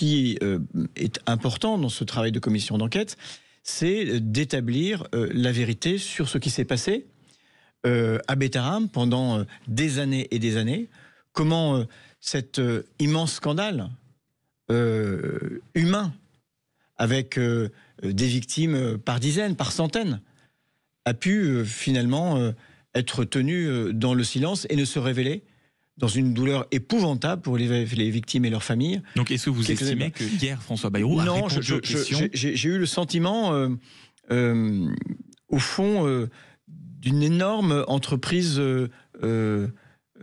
qui est important dans ce travail de commission d'enquête, c'est d'établir la vérité sur ce qui s'est passé à Betaram pendant des années et des années. Comment cet immense scandale humain, avec des victimes par dizaines, par centaines, a pu finalement être tenu dans le silence et ne se révéler dans une douleur épouvantable pour les victimes et leurs familles. Donc est-ce que vous estimez que hier François Bayrou a répondu aux questions ? J'ai eu le sentiment, au fond, d'une énorme entreprise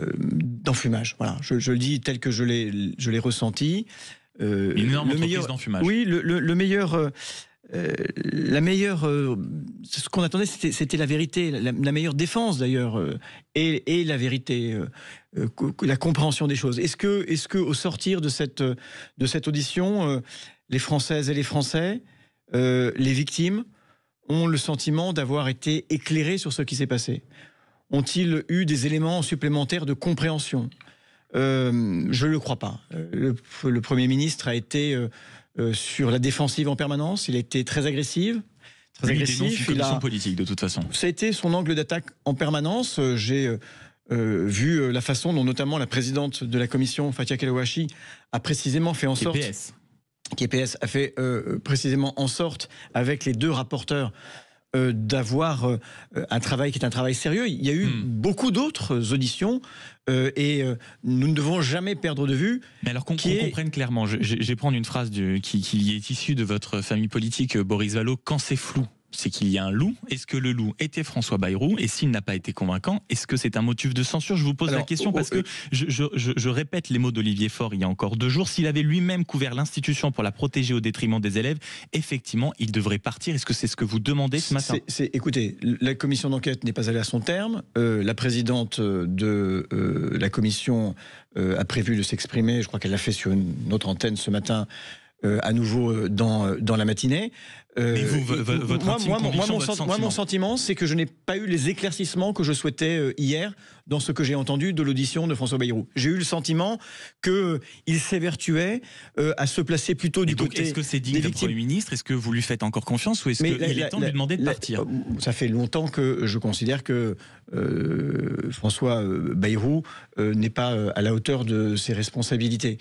d'enfumage. Voilà, je le dis tel que je l'ai ressenti. Une énorme entreprise d'enfumage. Oui, le meilleur... ce qu'on attendait, c'était la vérité, la meilleure défense d'ailleurs, et la vérité, la compréhension des choses. Est-ce que au sortir de cette audition, les Françaises et les Français, les victimes, ont le sentiment d'avoir été éclairés sur ce qui s'est passé? Ont-ils eu des éléments supplémentaires de compréhension? Je ne le crois pas. Le Premier ministre a été sur la défensive en permanence. Il a été très agressif. Il dénonce une commission politique de toute façon. Ça a été son angle d'attaque en permanence. J'ai vu la façon dont notamment la présidente de la commission, Fatia Keloachi, a précisément fait en sorte... KPS a fait précisément en sorte, avec les deux rapporteurs, d'avoir un travail qui est un travail sérieux. Il y a eu beaucoup d'autres auditions et nous ne devons jamais perdre de vue. Mais alors qu'on comprenne clairement, je vais prendre une phrase qui est issue de votre famille politique, Boris Vallaud. Quand c'est flou, c'est qu'il y a un loup. Est-ce que le loup était François Bayrou? Et s'il n'a pas été convaincant, est-ce que c'est un motif de censure? Je vous pose la question parce que je répète les mots d'Olivier Faure il y a encore 2 jours. S'il avait lui-même couvert l'institution pour la protéger au détriment des élèves, effectivement, il devrait partir. Est-ce que c'est ce que vous demandez ce matin? Écoutez, la commission d'enquête n'est pas allée à son terme. La présidente de la commission a prévu de s'exprimer. Je crois qu'elle l'a fait sur une autre antenne ce matin. À nouveau dans la matinée. Mais mon sentiment, c'est que je n'ai pas eu les éclaircissements que je souhaitais hier dans ce que j'ai entendu de l'audition de François Bayrou. J'ai eu le sentiment qu'il s'évertuait à se placer plutôt du côté. Est-ce que c'est digne du Premier ministre? Est-ce que vous lui faites encore confiance ou est-ce qu'il est temps de lui demander de partir? Ça fait longtemps que je considère que François Bayrou n'est pas à la hauteur de ses responsabilités.